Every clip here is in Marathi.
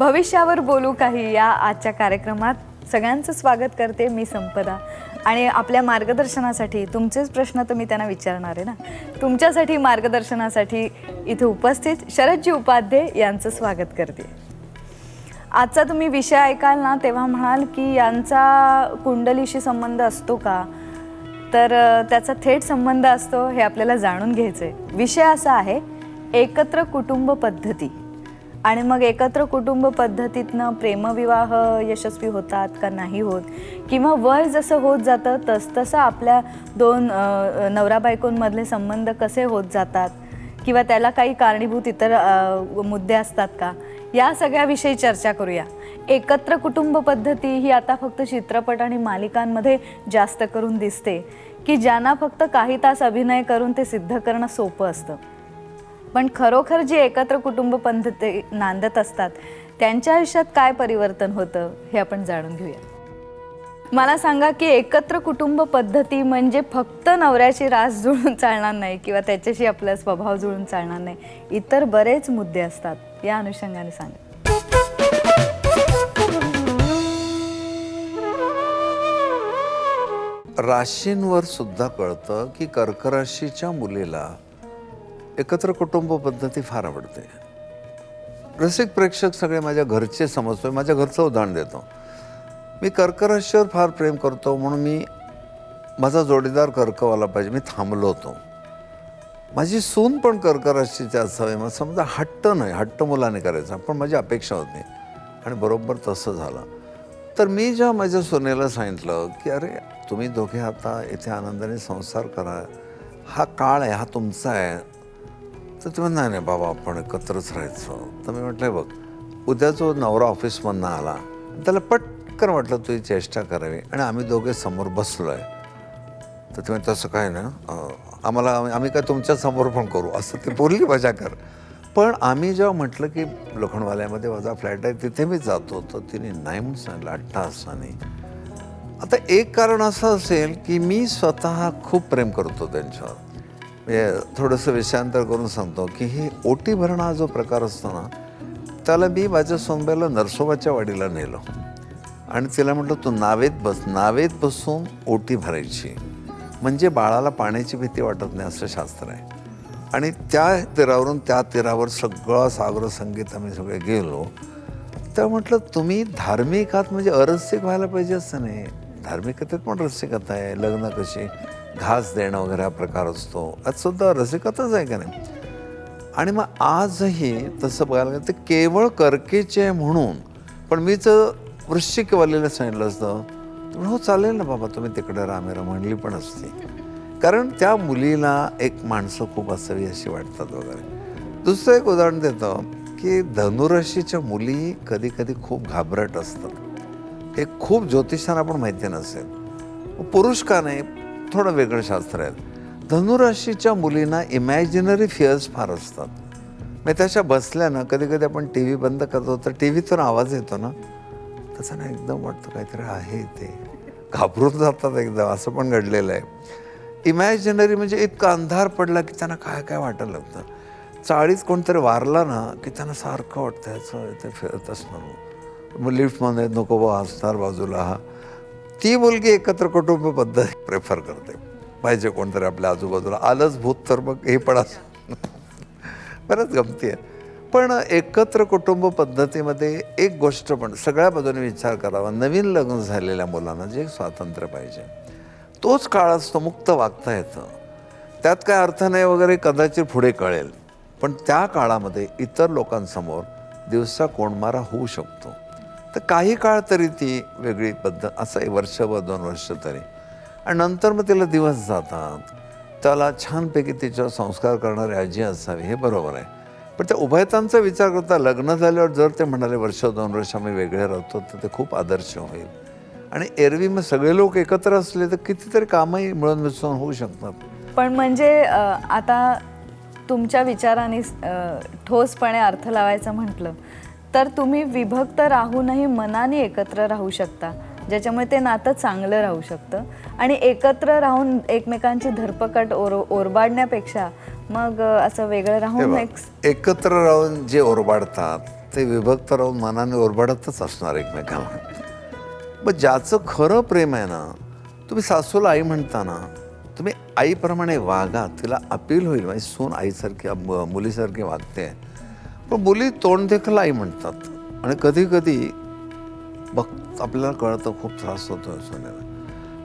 भविष्यावर बोलू काही या आजच्या कार्यक्रमात सगळ्यांचं स्वागत करते मी संपदा। आणि आपल्या मार्गदर्शनासाठी तुमचेच प्रश्न तर मी त्यांना विचारणार आहे ना, तुमच्यासाठी मार्गदर्शनासाठी इथे उपस्थित शरदजी उपाध्ये यांचं स्वागत करते। आजचा तुम्ही विषय ऐकाल ना तेव्हा म्हणाल की यांचा कुंडलीशी संबंध असतो का, तर त्याचा थेट संबंध असतो हे आपल्याला जाणून घ्यायचंय। विषय असा आहे एकत्र कुटुंब पद्धती, आणि मग एकत्र कुटुंब पद्धतीतनं प्रेमविवाह यशस्वी होतात का नाही होत, किंवा वय जसं होत जातं तसतसं आपल्या दोन नवरा बायकोंमधले संबंध कसे होत जातात, किंवा त्याला काही कारणीभूत इतर मुद्दे असतात का, या सगळ्याविषयी चर्चा करूया। एकत्र कुटुंब पद्धती ही आता फक्त चित्रपट आणि मालिकांमध्ये जास्त करून दिसते, की ज्यांना फक्त काही तास अभिनय करून ते सिद्ध करणं सोपं असतं। पण खरोखर जी एकत्र कुटुंब पद्धती नांदत असतात त्यांच्या आयुष्यात काय परिवर्तन होतं हे आपण जाणून घेऊया। मला सांगा की एकत्र कुटुंब पद्धती म्हणजे फक्त नवऱ्याची रास जुळून चालणार नाही किंवा त्याच्याशी आपला स्वभाव जुळून चालणार नाही, इतर बरेच मुद्दे असतात, या अनुषंगाने सांगा। राशींवर सुद्धा कळतं की कर्क राशीच्या मुलीला एकत्र कुटुंब पद्धती फार आवडते। रसिक प्रेक्षक सगळे माझ्या घरचे समजतोय, माझ्या घरचं उदाहरण देतो। मी कर्क राशीवर फार प्रेम करतो म्हणून मी माझा जोडीदार कर्कवाला पाहिजे, मी थांबलो होतो। माझी सून पण कर्क राशीची असावी, मग समजा हट्ट नाही, हट्ट मुलाने करायचा, पण माझी अपेक्षा होती आणि बरोबर तसं झालं। तर मी जेव्हा माझ्या सुनेला सांगितलं की अरे तुम्ही दोघे आता इथे आनंदाने संसार करा, हा काळ आहे, हा तुमचा आहे, तर ते नाही नाही बाबा आपण एकत्रच राहायचं। तर मी म्हटलं बघ, उद्या जो नवरा ऑफिसमधनं आला त्याला पटकन वाटलं तुझी चेष्टा करावी आणि आम्ही दोघे समोर बसलो आहे, तर तुम्ही तसं काय ना आम्ही काय तुमच्या समोर पण करू असं ते बोलली माझ्याकर। पण आम्ही जेव्हा म्हटलं की लोखंडवाल्यामध्ये माझा फ्लॅट आहे तिथे मी जातो, तर तिने नाही म्हणून सांगितलं 8 तासाने। आता एक कारण असं असेल की मी स्वतः खूप प्रेम करतो त्यांच्यावर, थोडंसं विषयांतर करून सांगतो की ही ओटी भरणं हा जो प्रकार असतो ना, त्याला मी माझ्या सोनबाईला नरसोबाच्या वाडीला नेलो आणि तिला म्हटलं तू नावेत बस, नावेत बसून ओटी भरायची म्हणजे बाळाला पाण्याची भीती वाटत नाही असं शास्त्र आहे। आणि त्या तीरावरून त्या तीरावर सगळं सागर संगीत आम्ही सगळे गेलो। तर म्हटलं तुम्ही धार्मिक आहात म्हणजे अरसिक व्हायला पाहिजे असं नाही, धार्मिकतेत पण रसिकता आहे, लग्न कशी घास देणं वगैरे हा प्रकार असतो, आजसुद्धा रसिकताच आहे का नाही। आणि मग आजही तसं बघायला गेलं तर केवळ कर्केचे आहे म्हणून, पण मीच वृश्चिकवालीला सांगितलं असतं तर हो चालेल ना बाबा तुम्ही तिकडे रामेरा म्हणली पण असते, कारण त्या मुलीला एक माणसं खूप असावी अशी वाटतात वगैरे। दुसरं एक उदाहरण देतो की धनुराशीच्या मुली कधी कधी खूप घाबरट असतात, हे खूप ज्योतिषांना पण माहिती नसेल, पुरुष का नाही थोडं वेगळं शास्त्र आहे। धनुराशीच्या मुलींना इमॅजिनरी फिअर्स फार असतात, मग त्याच्या बसल्या ना कधी कधी आपण टी व्ही बंद करतो तर टी व्हीतून आवाज येतो ना, तसं ना एकदम वाटतं काहीतरी आहे, ते घाबरून जातात एकदम, असं पण घडलेलं आहे। इमॅजिनरी म्हणजे इतका अंधार पडला की त्यांना काय काय वाटायला लागतं, चाळीत कोणतरी वारला ना की त्यांना सारखं वाटतं ह्याचं ते फिरत असणार, मग लिफ्टमध्ये नको बा असणार बाजूला। हा ती मुलगी एकत्र कुटुंब पद्धती प्रेफर करते, पाहिजे कोणतरी आपल्या आजूबाजूला, आलंच भूत तर मग हे पण असं बरंच गमती आहे। पण एकत्र कुटुंब पद्धतीमध्ये एक गोष्ट पण सगळ्या बाजूने विचार करावा, नवीन लग्न झालेल्या मुलांना जे स्वातंत्र्य पाहिजे तोच काळ असतो, मुक्त वागता येतं, त्यात काय अर्थ नाही वगैरे कदाचित पुढे कळेल, पण त्या काळामध्ये इतर लोकांसमोर दिवसा कोंडमारा होऊ शकतो, तर काही काळ तरी ती वेगळी पद्धत असं 1 वर्ष व 2 वर्ष तरी, आणि नंतर मग तिला दिवस जातात, त्याला छानपैकी तिच्यावर संस्कार करणारी आजी असावी, हे बरोबर आहे। पण त्या उभयतांचा विचार करता लग्न झाल्यावर जर ते म्हणाले 1 वर्ष 2 वर्ष आम्ही वेगळे राहतो तर ते खूप आदर्श होईल, आणि एरवी मग सगळे लोक एकत्र असले तर कितीतरी कामही मिळून मिसळून होऊ शकतात। पण म्हणजे आता तुमच्या विचाराने ठोसपणे अर्थ लावायचं म्हटलं तर तुम्ही विभक्त राहूनही मनाने एकत्र राहू शकता, ज्याच्यामुळे ते नातं चांगलं राहू शकतं, आणि एकत्र राहून एकमेकांची धरपकड ओरबाडण्यापेक्षा मग असं वेगळं राहून एकत्र राहून जे ओरबाडतात ते विभक्त राहून मनाने ओरबाडतच असणार एकमेकांना. मग ज्याचं खरं प्रेम आहे ना, तुम्ही सासूला आई म्हणताना तुम्ही आईप्रमाणे वागा, तिला अपील होईल. म्हणजे सून आईसारखी मुलीसारखी वागते, पण मुली तोंड देखील आई म्हणतात. आणि कधी कधी बघ आपल्याला कळतं खूप त्रास होतो सोन्याला.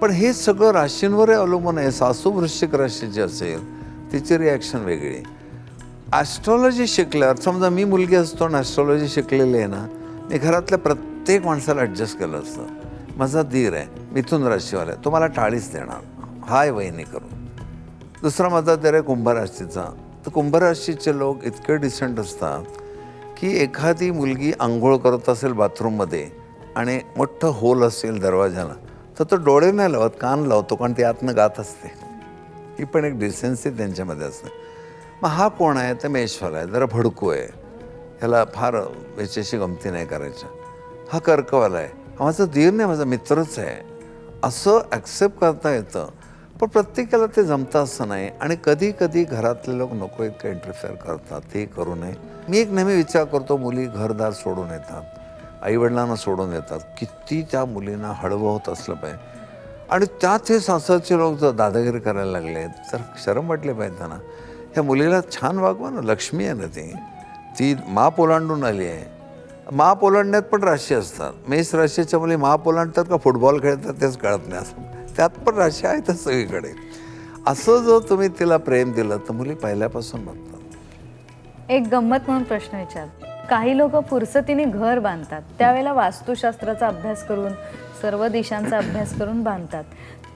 पण हे सगळं राशींवरही अवलंबून आहे. सासू वृश्चिक राशीची असेल तिची रिॲक्शन वेगळी. ॲस्ट्रॉलॉजी शिकल्यावर समजा मी मुलगी असतो आणि ॲस्ट्रॉलॉजी शिकलेली आहे ना, मी घरातल्या प्रत्येक माणसाला ॲडजस्ट केलं असतं. माझा धीर आहे मिथुन राशीवाला आहे, तो मला टाळीच देणार, हाय वहिनी करून. दुसरा माझा धीर आहे कुंभ राशीचा. तर कुंभ राशीचे लोक इतके डिसेंट असतात की एखादी मुलगी आंघोळ करत असेल बाथरूममध्ये आणि मोठं होल असेल दरवाजाला, तर तो डोळे नाही लावत, कान लावतो, कारण ती आतनं गात असते. ही पण एक डिसेन्सी त्यांच्यामध्ये असते. मग हा कोण आहे? तर मेषवाला आहे, जरा भडकू आहे, ह्याला फार याच्याशी गमती नाही करायच्या. हा कर्कवाला आहे, हा माझा धीर नाही, माझा मित्रच आहे, असं ॲक्सेप्ट करता येतं. पण प्रत्येकाला ते जमतं असं नाही. आणि कधी कधी घरातले लोक नको इतकं इंटरफेअर करतात, ते करू नये. मी एक नेहमी विचार करतो, मुली घरदार सोडून येतात, आईवडिलांना सोडून येतात, किती त्या मुलींना हळवं होत असलं पाहिजे. आणि त्यात हे सासरचे लोक जर दादागिरी करायला लागले तर शरम वाटले पाहिजे त्यांना. ह्या मुलीला छान वागवा ना, लक्ष्मी आहे ना ती माप ओलांडून आली आहे. माप ओलांडण्यात पण राशी असतात. मेष राशीच्या मुली माप ओलांडतात का फुटबॉल खेळतात तेच कळत नाही. असं त्यात पण राशी आहे तर सगळीकडे. असं जर तुम्ही तिला प्रेम दिलं तर मुली पहिल्यापासून बघतात. एक गंमत म्हणून प्रश्न विचार. काही लोक फुरसतीने घर बांधतात, त्यावेळेला वास्तुशास्त्राचा अभ्यास करून, सर्व दिशांचा अभ्यास करून बांधतात.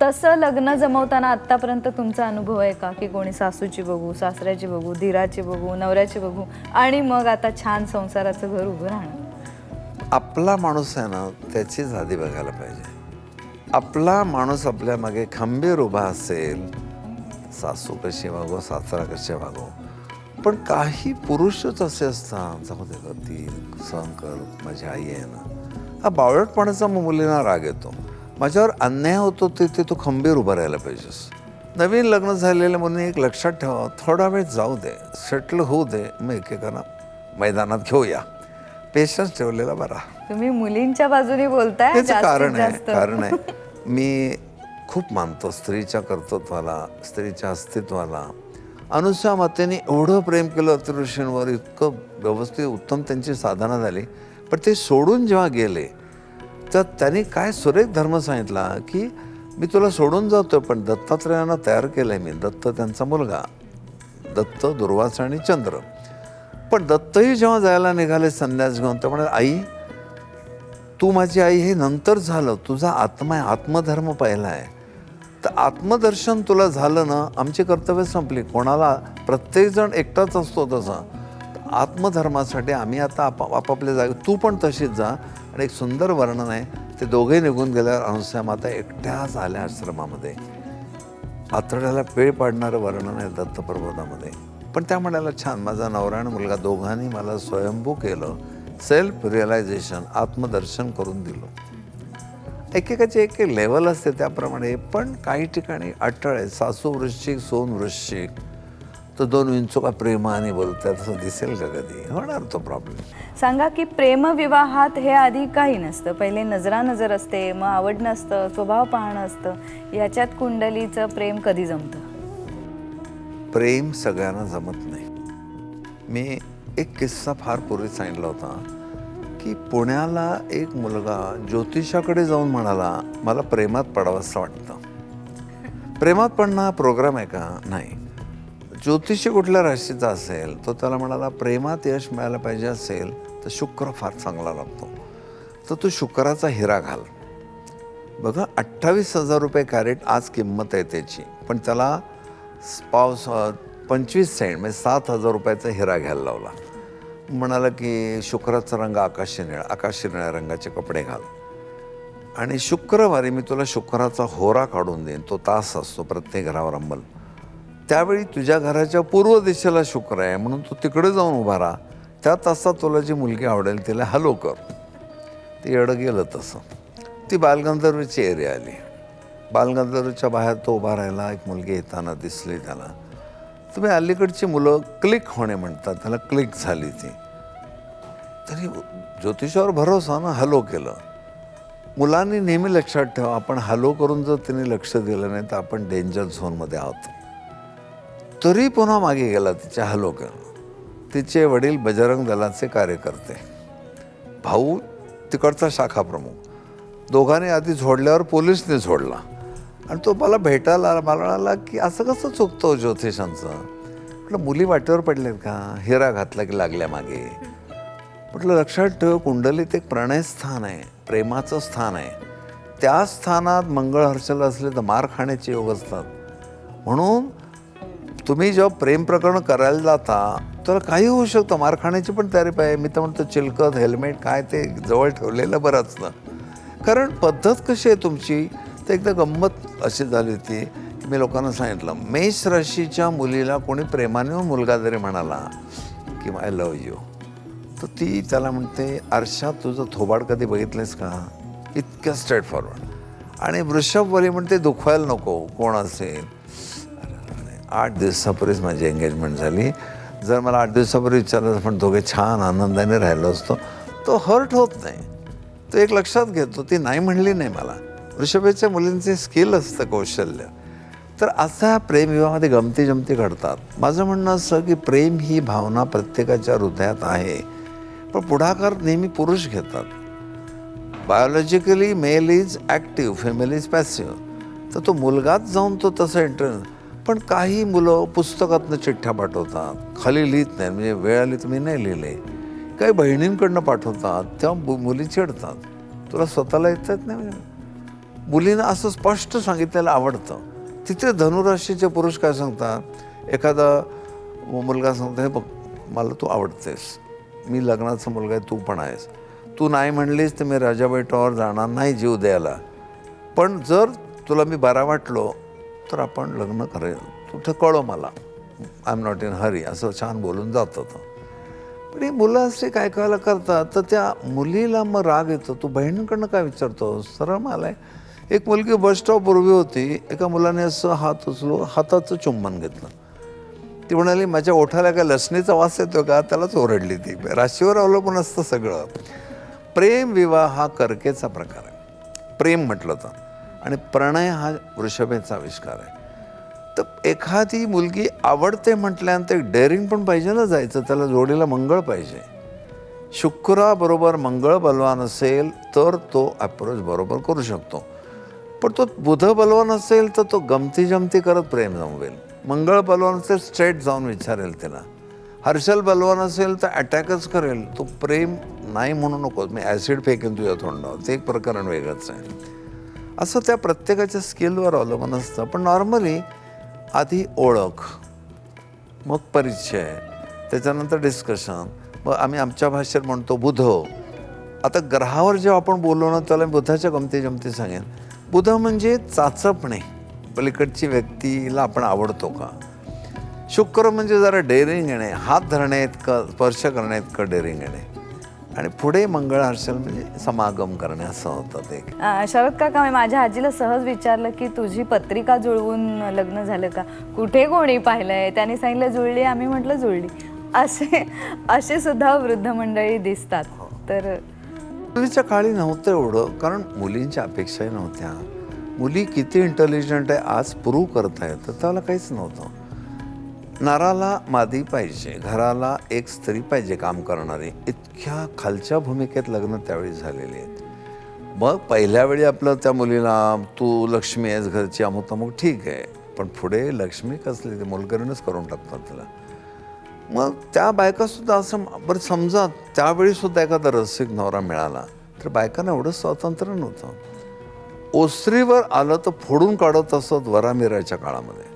तसं लग्न जमवताना आत्तापर्यंत तुमचा अनुभव आहे का की कोणी सासूची बघू, सासऱ्याची बघू, धीराची बघू, नवऱ्याची बघू आणि मग आता छान संसाराचं घर उभं राहणं? आपला माणूस आहे ना, त्याचीच आधी बघायला पाहिजे. आपला माणूस आपल्या मागे खंबीर उभा असेल, सासू कशी वागो, सासरा कसे वागो. पण काही पुरुषच असे असतात, जाऊ दे ग ती सहन कर, माझी आई आहे ना. हा बावळटपणाचा मग मुलींना राग येतो. माझ्यावर अन्याय होतो तिथे तू खंबीर उभं राहायला पाहिजेस. नवीन लग्न झालेल्या मुलींनी एक लक्षात ठेवा, थोडा वेळ जाऊ दे, सेटल होऊ दे, मग एकेकांना मैदानात घेऊया. पेशन्स ठेवलेला बरा. तुम्ही मुलींच्या बाजूने बोलताय. त्याचं कारण जास्तीत आहे, जास्त. कारण आहे मी खूप मानतो स्त्रीच्या कर्तृत्वाला, स्त्रीच्या अस्तित्वाला. अनुसूया मातेने एवढं प्रेम केलं अतिऋषींवर, इतकं व्यवस्थित उत्तम त्यांची साधना झाली. पण ते सोडून जेव्हा गेले तर त्यांनी काय सुरेख धर्म सांगितला की मी तुला सोडून जातो, पण दत्तात्रेयांना तयार केलं आहे मी. दत्त त्यांचा मुलगा, दत्त, दुर्वासा आणि चंद्र. पण दत्तही जेव्हा जायला निघाले संन्यास घेऊन, तर म्हणाले आई तू माझी आई हे नंतर झालं, तुझा आत्मा आहे, आत्मधर्म पहिला आहे. तर आत्मदर्शन तुला झालं ना, आमची कर्तव्य संपली. कोणाला प्रत्येकजण एकटाच असतो तसा. आत्मधर्मासाठी आम्ही आता आपापल्या जागे, तू पण तशीच जा. आणि एक सुंदर वर्णन आहे, ते दोघे निघून गेल्यावर अनुसूया माता एकट्याच आल्या आश्रमामध्ये. आतड्याला पेळ पाडणारं वर्णन आहे दत्तप्रबोधामध्ये. पण त्या म्हणायला छान, माझा नवरा आणि मुलगा दोघांनी मला स्वयंभू केलं, सेल्फ रिअलायझेशन, आत्मदर्शन करून दिलं. एकेकाची एक लेवल असते त्याप्रमाणे. पण काही ठिकाणी अटळ आहे. सासू वृश्चिक, सोन वृश्चिक, तर दोन विंचुका प्रेमाने बोलतात, असं दिसेल का कधी? होणार तो प्रॉब्लेम. सांगा की प्रेमविवाहात हे आधी काही नसतं, पहिले नजरानजर असते, मग आवडणं असतं, स्वभाव पाहणं असतं. याच्यात कुंडलीचं प्रेम कधी जमतं? प्रेम सगळ्यांना जमत नाही. मी एक किस्सा फार पूर्वी सांगितला होता की पुण्याला एक मुलगा ज्योतिषाकडे जाऊन म्हणाला मला प्रेमात पडावं असं वाटतं. प्रेमात पडणं हा प्रोग्राम आहे का? नाही. ज्योतिषी कुठल्या राशीचा असेल तो त्याला म्हणाला प्रेमात यश मिळायला पाहिजे असेल तर शुक्र फार चांगला लागतो, तर तू शुक्राचा हिरा घाल. बघा 28,000 रुपये कॅरेट आज किंमत आहे त्याची, पण त्याला 25 सेंट म्हणजे 7,000 रुपयाचा हिरा घ्यायला लावला. म्हणाला की शुक्राचा रंग आकाशी निळ्या रंगाचे कपडे घाल, आणि शुक्रवारी मी तुला शुक्राचा होरा काढून देईन. तो तास असतो प्रत्येक घरावर अंमल. त्यावेळी तुझ्या घराच्या पूर्व दिशेला शुक्र आहे, म्हणून तू तिकडे जाऊन उभा राहा. त्या तासात तुला जी मुलगी आवडेल तिला हॅलो कर. ती एवढं गेलं तसं. ती बालगंधर्वची एरिया आली. बालगंधर्वच्या बाहेर तो उभा राहिला. एक मुलगी येताना दिसली त्याला. तुम्ही अलीकडची मुलं क्लिक होणे म्हणतात, त्याला क्लिक झाली ती. तरी ज्योतिषावर भरोसा ना, हॅलो केलं. मुलांनी नेहमी लक्षात ठेवा, आपण हॅलो करून जर त्यांनी लक्ष दिलं नाही तर आपण डेंजर झोनमध्ये आहोत. तरी पुन्हा मागे गेला, तिच्या हॅलो केलं. तिचे वडील बजरंग दलाचे कार्यकर्ते, भाऊ तिकडचा शाखा प्रमुख, दोघांनी आधी झोडल्यावर पोलिसने झोडला. आणि तो मला भेटायला मला म्हणाला की असं कसं चुकतं ज्योतिषांचं. म्हटलं मुली वाटेवर पडलेत का, हिरा घातला की लागल्या मागे. म्हटलं लक्षात ठेव, कुंडलीत एक प्रणयस्थान आहे, प्रेमाचं स्थान आहे. त्या स्थानात मंगळ हर्षल असले तर मार खाण्याचे योग असतात. म्हणून तुम्ही जेव्हा प्रेम प्रकरण करायला जाता तर काही होऊ शकतं, मार खाण्याची पण तयारी पाहिजे. मी तर म्हणतो चिलकत हेल्मेट काय ते जवळ ठेवलेलं बरं असतं. कारण पद्धत कशी आहे तुमची, तर एकदा गंमत अशी झाली होती की मी लोकांना सांगितलं, मेष राशीच्या मुलीला कोणी प्रेमाने मुलगा जरी म्हणाला की आय लव्ह यू, तर ती त्याला म्हणते आरशात तुझं थोबाड कधी बघितलंस का, इतकं स्ट्रेट फॉरवर्ड. आणि वृषभवाली म्हणते दुखवायला नको, कोण असेल. 8 दिवसापूर्वीच माझी एंगेजमेंट झाली. जर मला 8 दिवसापूर्वी विचारलं पण दोघे छान आनंदाने राहिलो असतो, तो हर्ट होत नाही. तो एक लक्षात घेतो, ती नाही म्हणली नाही मला. वृषभेच्या मुलींचे स्किल असतं, कौशल्य. तर असा प्रेमविवाहामध्ये गमती जमती घडतात. माझं म्हणणं असं की प्रेम ही भावना प्रत्येकाच्या हृदयात आहे, पण पुढाकार नेहमी पुरुष घेतात. Biologically male is active, female is passive. तर तो मुलगाच जाऊन तो तसं इंटरेस्ट. पण काही मुलं पुस्तकातनं चिठ्ठ्या पाठवतात, खाली लिहित नाही, म्हणजे वेळ आली तर मी नाही लिहिले. काही बहिणींकडनं पाठवतात, तेव्हा मुली चिडतात, तुला स्वतःला येत नाही. म्हणजे मुलींना असं स्पष्ट सांगितलेलं आवडतं. तिथे धनुराशीचे पुरुष काय सांगतात, एखादा मुलगा सांगतो, हे बघ मला तू आवडतेस, मी लग्नाचा मुलगा आहे, तू पण आहेस, तू नाही म्हणलीस तर मी राजाबाई टॉवर जाणार नाही जीव द्यायला, पण जर तुला मी बरा वाटलो तर आपण लग्न करेल, तू ते कळव मला, I am not in Hari, असं छान बोलून जातं. पण ही मुलं असे काय कायला करतात, तर त्या मुलीला मग राग येतो. तू बहिणीकडनं काय विचारतो, सरळ मला. एक मुलगी बस स्टॉप उभी होती, एका मुलाने असं हात उचलून हाताचं चुंबन घेतलं. ती म्हणाली माझ्या ओठाला काय लसणीचा वास येतो का, त्यालाच ओरडली ती. राशीवर अवलंबून असतं सगळं. प्रेम विवाह हा कर्केचा प्रकार आहे, प्रेम म्हटलं तर. आणि प्रणय हा वृषभेचा आविष्कार आहे. तर एखादी मुलगी आवडते म्हटल्यानंतर एक डेअरिंग पण पाहिजे ना जायचं, त्याला जोडीला मंगळ पाहिजे. शुक्राबरोबर मंगळ बलवान असेल तर तो अप्रोच बरोबर करू शकतो. पण तो बुध बलवान असेल तर तो गमती जमती करत प्रेम जमवेल. मंगळ बलवान असेल स्ट्रेट जाऊन विचारेल तिला. हर्षल बलवान असेल तर अटॅकच करेल. तो प्रेम नाही म्हणू नकोस, मी ॲसिड फेकेन तुझ्या तोंडावर, ते एक प्रकरण वेगळंच आहे. असं त्या प्रत्येकाच्या स्किलवर अवलंबून असतं. पण नॉर्मली आधी ओळख, मग परिचय, त्याच्यानंतर डिस्कशन. मग आम्ही आमच्या भाषेत म्हणतो बुध. आता ग्रहावर जेव्हा आपण बोललो ना त्याला बुधाच्या गमती जमती सांगेन. बुध म्हणजे चाचपणे, पलीकडची व्यक्तीला आपण आवडतो का. शुक्र म्हणजे जरा डेअरिंग येणे, हात धरणे इतकं, स्पर्श करणे इतकं डेअरिंग येणे. आणि पुढे मंगळ हर्षल म्हणजे समागम करणे, असं होतं ते. शरद काका, मी माझ्या आजीला सहज विचारलं की तुझी पत्रिका जुळवून लग्न झालं का, कुठे कोणी पाहिलंय, त्यांनी सांगितलं जुळली, आम्ही म्हटलं जुळली. असे सुद्धा वृद्ध मंडळी दिसतात. तर पूर्वीच्या काळी नव्हतं एवढं, कारण मुलींच्या अपेक्षाही नव्हत्या. मुली किती इंटेलिजंट आहे आज प्रूव्ह करतायत, तर त्याला काहीच नव्हतं. नराला मादी पाहिजे, घराला एक स्त्री पाहिजे काम करणारी, इतक्या खालच्या भूमिकेत लग्न त्यावेळी झालेली आहेत. मग पहिल्या वेळी आपलं त्या मुलीला तू लक्ष्मी आहेस घरची, अमुक अमुक ठीक आहे, पण पुढे लक्ष्मी कसली, ते मोलकरीणच करून टाकतात तिला. मग त्या बायकासुद्धा असं, बरं समजा त्यावेळीसुद्धा एखादा रसिक नवरा मिळाला तर बायकांना एवढं स्वातंत्र्य नव्हतं. ओसरीवर आलं तर फोडून काढत असत वरामिराच्या काळामध्ये.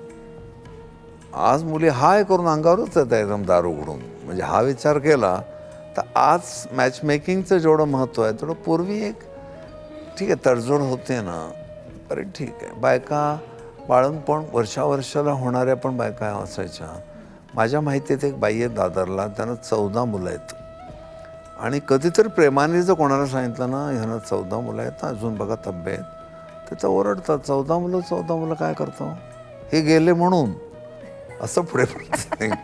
आज मुली हाय करून अंगावरच येत आहे एकदम दार उघडून. म्हणजे हा विचार केला तर आज मॅच मेकिंगचं जेवढं महत्त्व आहे तेवढं पूर्वी एक ठीक आहे तडजोड होते ना, अरे ठीक आहे. बायका बाळणपण वर्षावर्षाला होणाऱ्या पण बायका असायच्या. माझ्या माहितीत एक बाई आहे दादरला, त्यांना 14 मुलं आहेत. आणि कधीतरी प्रेमाने जर कोणाला सांगितलं ना ह्यांना 14 मुलं आहेत, अजून बघा तब्येत, तर त्या ओरडतात, 14 मुलं काय करतो, हे गेले म्हणून, असं पुढे पडतं.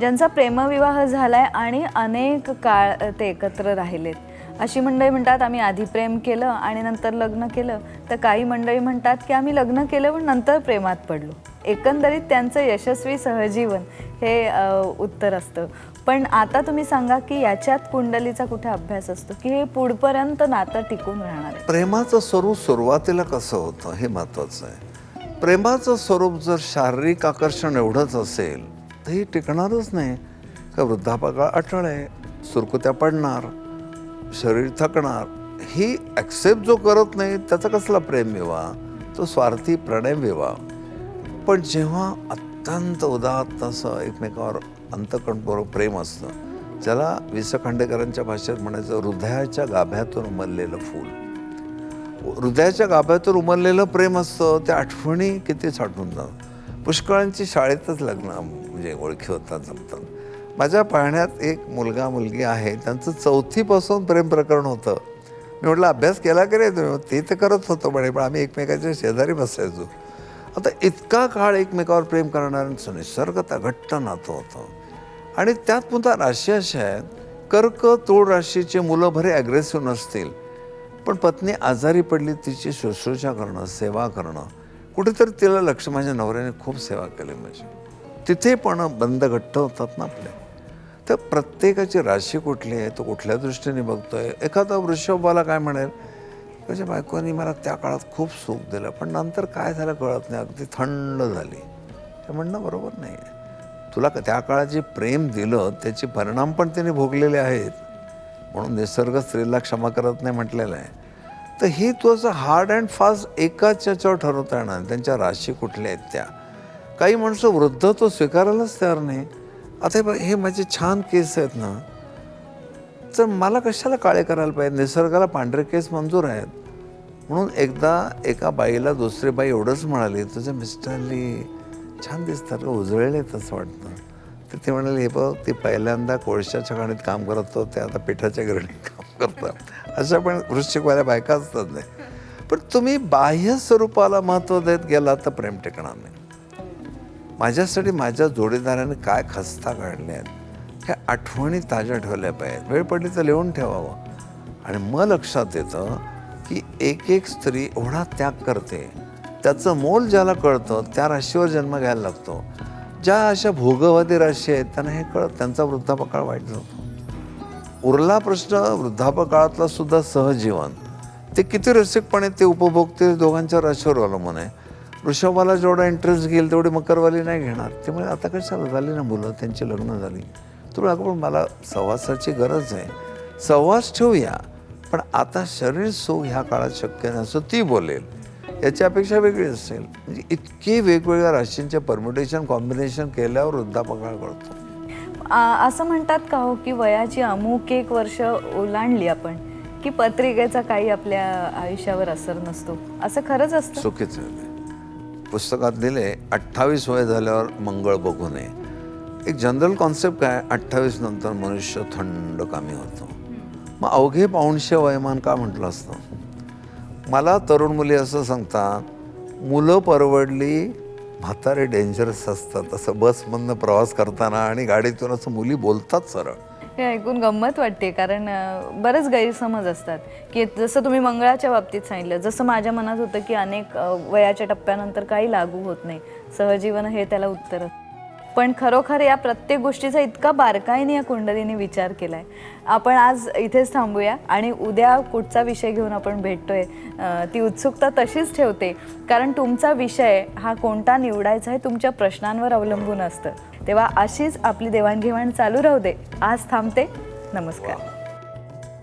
ज्यांचा प्रेमविवाह झालाय आणि अनेक काळ ते एकत्र राहिलेत. अशी मंडळी म्हणतात आम्ही आधी प्रेम केलं आणि नंतर लग्न केलं, तर काही मंडळी म्हणतात की आम्ही लग्न केलं पण नंतर प्रेमात पडलो. एकंदरीत त्यांचं यशस्वी सहजीवन हे उत्तर असतं. पण आता तुम्ही सांगा की याच्यात कुंडलीचा कुठे अभ्यास असतो की हे पुढपर्यंत नातं टिकून राहणार आहे? प्रेमाचं स्वरूप सुरुवातीला कसं होतं हे महत्त्वाचं आहे. प्रेमाचं स्वरूप जर शारीरिक आकर्षण एवढंच असेल तर ही टिकणारच नाही. का वृद्धापकाळ अटळ आहे, सुरकुत्या पडणार, शरीर थकणार. ही ॲक्सेप्ट जो करत नाही त्याचा कसला प्रेमविवाह? तो स्वार्थी प्रणयविवाह. पण जेव्हा अत्यंत उदात्त असं एकमेकावर अंतःकरणपूर्वक प्रेम असतं, ज्याला वि स खांडेकरांच्या भाषेत म्हणायचं हृदयाच्या गाभ्यातून उमललेलं फूल. हृदयाच्या गाभ्यातून उमललेलं प्रेम असतं, त्या आठवणी किती साठून जातात. पुष्कळांची शाळेतच लग्न म्हणजे ओळखी होतात, जमतात. माझ्या पाहण्यात एक मुलगा मुलगी आहे, त्यांचं 4थीपासून प्रेम प्रकरण होतं. मी म्हटलं अभ्यास केला की रे तुम्ही? ते तर करत होतो म्हणे, पण आम्ही एकमेकाच्या शेजारी बसायचो. आता इतका काळ एकमेकावर प्रेम करणाऱ्यांचं निसर्गता घट्ट नातं होतं. आणि त्यात पुन्हा राशी अशा आहेत, कर्क तूळ राशीचे मुलं भरे ॲग्रेसिव्ह नसतील, पण पत्नी आजारी पडली तिची शुश्रूषा करणं, सेवा करणं, कुठेतरी तिला लक्ष. माझ्या नवऱ्याने खूप सेवा केली माझी. तिथे पण बंद घट्ट होतात ना आपले. तर प्रत्येकाची राशी कुठली आहे, तो कुठल्या दृष्टीने बघतोय. एखादा वृषभवाला काय म्हणेल, त्याच्या बायकोनी मला त्या काळात खूप सुख दिलं पण नंतर काय झालं कळत नाही, अगदी थंड झाली. ते म्हणणं बरोबर नाही आहे. तुला त्या काळात जे प्रेम दिलं त्याचे परिणाम पण तिने भोगलेले आहेत, म्हणून निसर्ग स्त्रीला क्षमा करत नाही म्हटलेलं आहे. तर हे तू असं हार्ड अँड फास्ट एकाच याच्यावर ठरवता येणार. त्यांच्या राशी कुठल्या आहेत त्या. काही माणसं वृद्ध तो स्वीकारायलाच तयार नाही. आता हे माझे छान केस आहेत ना, तर मला कशाला काळे करायला पाहिजे? निसर्गाला पांढरे केस मंजूर आहेत. म्हणून एकदा एका बाईला दुसरी बाई एवढंच म्हणाली, तुझ्या मिस्टरली छान दिसतात का, उजळले तसं वाटतं. तर ते म्हणाले, हे बघ ते पहिल्यांदा कोळशाच्या खाणीत काम करत होते, आता पिठाच्या गिरणीत काम करतात. अशा पण वृश्चिकवाल्या बायका असतात नाही. पण तुम्ही बाह्य स्वरूपाला महत्त्व देत गेला तर प्रेम टिकणार नाही. माझ्यासाठी माझ्या जोडीदाराने काय खस्ता काढल्या आहेत ह्या आठवणी ताज्या ठेवल्या पाहिजेत. वेळ पडली तर लिहून ठेवावं. आणि मग लक्षात येतं की एक एक स्त्री एवढा त्याग करते, त्याचं मोल ज्याला कळतं त्या राशीवर जन्म घ्यायला लागतो. ज्या अशा भोगवादी राशी आहेत त्यांना हे कळत, त्यांचा वृद्धापकाळ वाईट जातो. उरला प्रश्न वृद्धापकाळातला सुद्धा सहजीवन. ते किती रसिकपणे ते उपभोगते दोघांच्या राशीवर अवलंबून आहे. वृषभाला जेवढा इंटरेस्ट घेईल तेवढी मकरवाली नाही घेणार. त्यामुळे आता कशाला झाली ना मुलं, त्यांची लग्न झाली. तुम्ही अगं पण मला सहवासाची गरज आहे, सहवास ठेवूया, पण आता शरीर सुख ह्या काळात शक्य नाही असं ती बोलेल. याची अपेक्षा वेगळी असेल. म्हणजे इतके वेगवेगळ्या राशींचे परम्युटेशन कॉम्बिनेशन केल्यावर वृद्धापकाळ कळतो. असं म्हणतात का हो की वयाची अमुक एक वर्ष ओलांडली आपण की पत्रिकेचा काही आपल्या आयुष्यावर असर नसतो, असं खरंच असतं? चुकीचं आहे. पुस्तकात दिले 28 वय झाल्यावर मंगळ बघू नये. एक जनरल कॉन्सेप्ट काय, 28 नंतर मनुष्य थंड कामी होतो. मग अवघे 500 वयमान का म्हटलं असतं? मला तरुण मुली असं सांगतात, मुलं परवडली, म्हातारे डेंजरस असतात. असं बसमधनं प्रवास करताना आणि गाडीतून असं मुली बोलतात सरळ. हे ऐकून गंमत वाटते, कारण बरेच गैरसमज असतात की जसं तुम्ही मंगळाच्या बाबतीत सांगितलं, जसं माझ्या मनात होतं की अनेक वयाच्या टप्प्यानंतर काही लागू होत नाही, सहजीवन हे त्याला उत्तर. पण खरोखर या प्रत्येक गोष्टीचा इतका बारकाईने या कुंडलीने विचार केला आहे. आपण आज इथेच थांबूया आणि उद्या कुठचा विषय घेऊन आपण भेटतोय ती उत्सुकता तशीच ठेवते, कारण तुमचा विषय हा कोणता निवडायचा हे तुमच्या प्रश्नांवर अवलंबून असतं. तेव्हा अशीच आपली देवाणघेवाण चालू राहू दे. आज थांबते. नमस्कार.